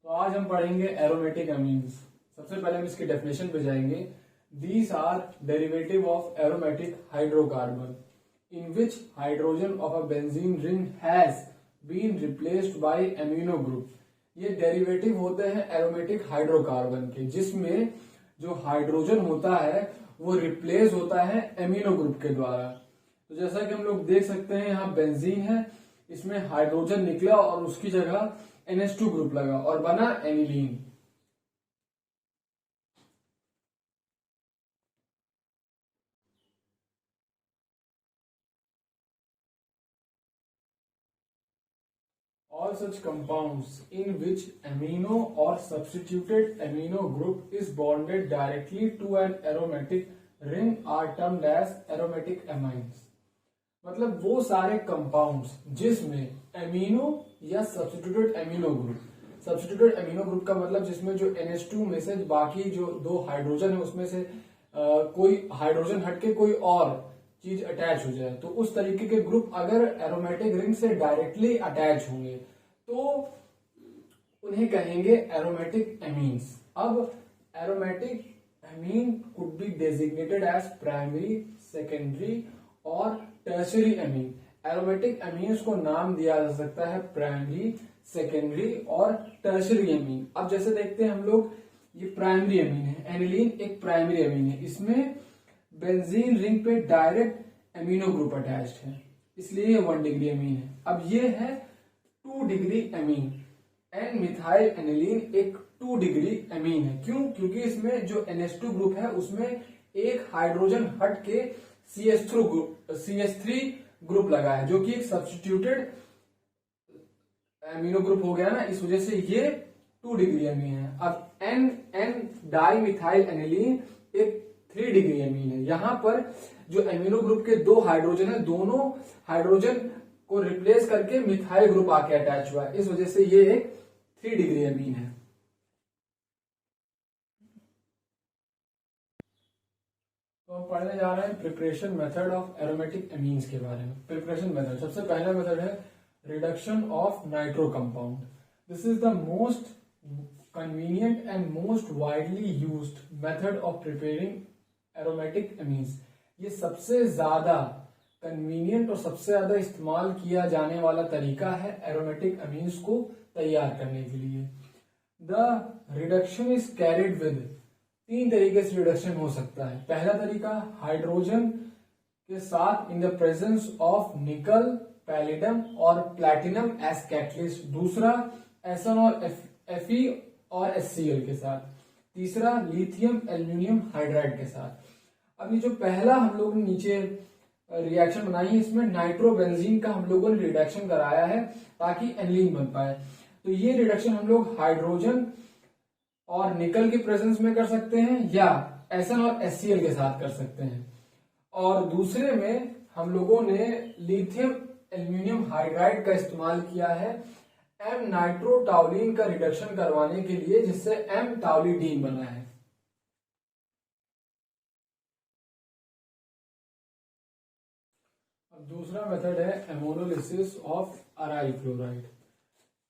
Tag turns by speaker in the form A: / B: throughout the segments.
A: तो आज हम पढ़ेंगे एरोमेटिक अमीन्स। सबसे पहले हम इसकी डेफिनेशन पे जाएंगे। These are derivative of aromatic hydrocarbon in which hydrogen of a benzene ring has been replaced by amino group. ये डेरिवेटिव होते हैं एरोमेटिक हाइड्रोकार्बन के, जिसमें जो हाइड्रोजन होता है वो रिप्लेस होता है एमिनो ग्रुप के द्वारा। तो जैसा कि हम लोग देख सकते हैं, यहाँ बेंजीन है, इसमें हाइड्रोजन निकला और उसकी जगह NH2 ग्रुप लगा और बना aniline. All such compounds in which amino or substituted amino group is bonded directly to an aromatic ring are termed as aromatic amines। मतलब वो सारे कंपाउंड्स जिसमें एमिनो या substituted amino group, substituted amino group का मतलब जिसमें जो NH2 में से बाकी जो दो हाइड्रोजन है उसमें से कोई हाइड्रोजन हटके कोई और चीज अटैच हो जाए, तो उस तरीके के ग्रुप अगर एरोमेटिक रिंग से डायरेक्टली अटैच होंगे तो उन्हें कहेंगे एरोमेटिक एमीन्स। अब aromatic amine could be designated as primary, secondary और टर्शियरी एमीन। एरोमेटिक एमीन्स को नाम दिया जा सकता है प्राइमरी, सेकेंडरी और टर्शियरी एमीन। अब जैसे देखते हैं हम लोग, ये प्राइमरी एमीन है, एनिलीन एक प्राइमरी एमीन है, इसमें बेंजीन रिंग पे डायरेक्ट एमिनो ग्रुप अटैच्ड है, इसलिए ये 1 डिग्री एमीन है। अब ये है 2 degree amine, N methyl aniline एक 2 डिग्री एमीन है। क्यों? क्योंकि इसमें जो NH2 ग्रुप है उसमें एक हाइड्रोजन हट के CH3 ग्रुप लगा है, जो कि एक सब्स्टिट्यूटेड एमिनो ग्रुप हो गया ना, इस वजह से ये 2 डिग्री एमीन है। अब एन डाई मिथाइल एनिलीन एक 3 डिग्री एमीन है। यहां पर जो एमिनो ग्रुप के 2 हाइड्रोजन है, दोनों हाइड्रोजन को रिप्लेस करके मिथाइल ग्रुप आके अटैच हुआ है, इस वजह से ये एक 3 डिग्री एमीन है। तो हम पढ़ने जा रहे हैं preparation method of aromatic amines के बारे में। प्रिपरेशन मेथड, सबसे पहला मेथड है reduction of nitro compound. This is the most convenient and most widely used method of preparing aromatic amines। ये सबसे ज्यादा कन्वीनियंट और सबसे ज्यादा इस्तेमाल किया जाने वाला तरीका है एरोमेटिक अमीन्स को तैयार करने के लिए। The reduction is carried with, 3 तरीके से रिडक्शन हो सकता है। पहला तरीका हाइड्रोजन के साथ इन द प्रेजेंस ऑफ निकल, पैलिडम और प्लैटिनम एज कैटलिस्ट। दूसरा एसन और Fe और HCl के साथ। तीसरा लिथियम एल्यूमिनियम हाइड्राइड के साथ। अब ये जो पहला हम लोगों ने नीचे रिएक्शन बनाई है, इसमें नाइट्रोबेंजीन का हम लोगों ने रिडक्शन कराया है ताकि एनिलीन बन पाए। तो ये रिडक्शन हम लोग हाइड्रोजन और निकल के प्रेजेंस में कर सकते हैं या एसन और HCl के साथ कर सकते हैं। और दूसरे में हम लोगों ने लिथियम एल्यूमिनियम हाइड्राइड का इस्तेमाल किया है एम नाइट्रोटाउलिन का रिडक्शन करवाने के लिए, जिससे एम टाउलिडीन बना है। अब दूसरा मेथड है ammonolysis of aryl chloride.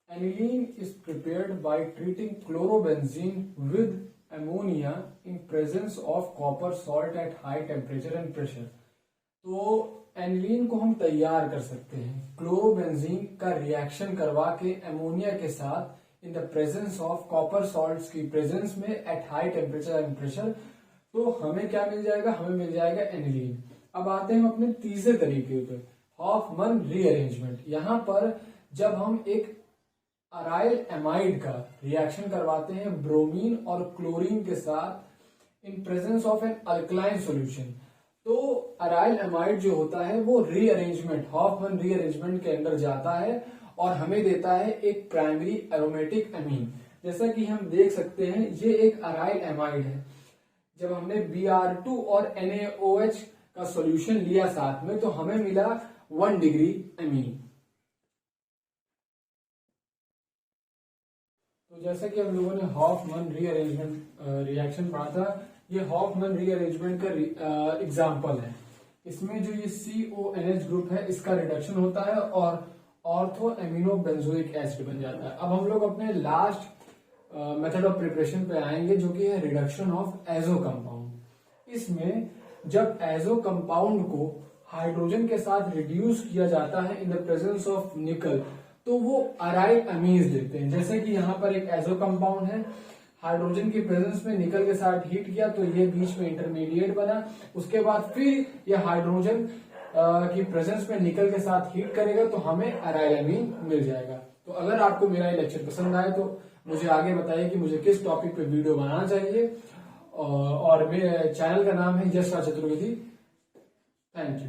A: Aniline is prepared by treating chlorobenzene with ammonia in presence of copper salt at high temperature and pressure. तो एनिलीन को हम तैयार कर सकते हैं क्लोरोबेंजीन का रिएक्शन करवा के अमोनिया के साथ in the presence of copper salts की प्रेजेंस में eight high temperature and pressure. तो हमें क्या मिल जाएगा? हमें मिल जाएगा एनिलीन। अब आते हैं हम अपने तीसरे तरीके पे, हॉफमैन रीअरेंजमेंट। यहां पर जब हम एक अराइल एमाइड का रिएक्शन करवाते हैं ब्रोमीन और क्लोरीन के साथ in presence of an alkaline solution, तो अराइल एमाइड जो होता है वो रीअरेंजमेंट, हॉफमैन रीअरेंजमेंट के अंदर जाता है और हमें देता है एक प्राइमरी एरोमेटिक अमीन। जैसा कि हम देख सकते हैं, ये एक अराइल एमाइड है। जब हमने Br2 और NaOH का सॉल्यूशन लिया साथ में, तो हमें मिला 1 डिग्री अमीन। तो जैसा कि हम लोगों ने हॉफमैन रीअरेंजमेंट रिएक्शन पढ़ा था, ये हॉफमैन रीअरेंजमेंट का एग्जाम्पल है। इसमें जो ये CONH ग्रुप है इसका रिडक्शन होता है और ऑर्थो एमिनो बेंजोइक एसिड बन जाता है। अब हम लोग अपने लास्ट मेथड ऑफ प्रिपरेशन पे आएंगे, जो कि है रिडक्शन ऑफ एजो कंपाउंड। इसमें जब एजो कंपाउंड को हाइड्रोजन के साथ रिड्यूस किया जाता है इन द प्रेजेंस ऑफ निकल, तो वो अराइल अमीन्स देते हैं। जैसे कि यहाँ पर एक एजो कंपाउंड है, हाइड्रोजन की प्रेजेंस में निकल के साथ हीट किया तो ये बीच में इंटरमीडिएट बना, उसके बाद फिर ये हाइड्रोजन की प्रेजेंस में निकल के साथ हीट करेगा तो हमें अराइल अमीन मिल जाएगा। तो अगर आपको मेरा ये लेक्चर पसंद आए तो मुझे आगे बताइए कि मुझे किस टॉपिक पे वीडियो बनाना चाहिए। और मेरे चैनल का नाम है यश राज चतुर्वेदी। Thank you.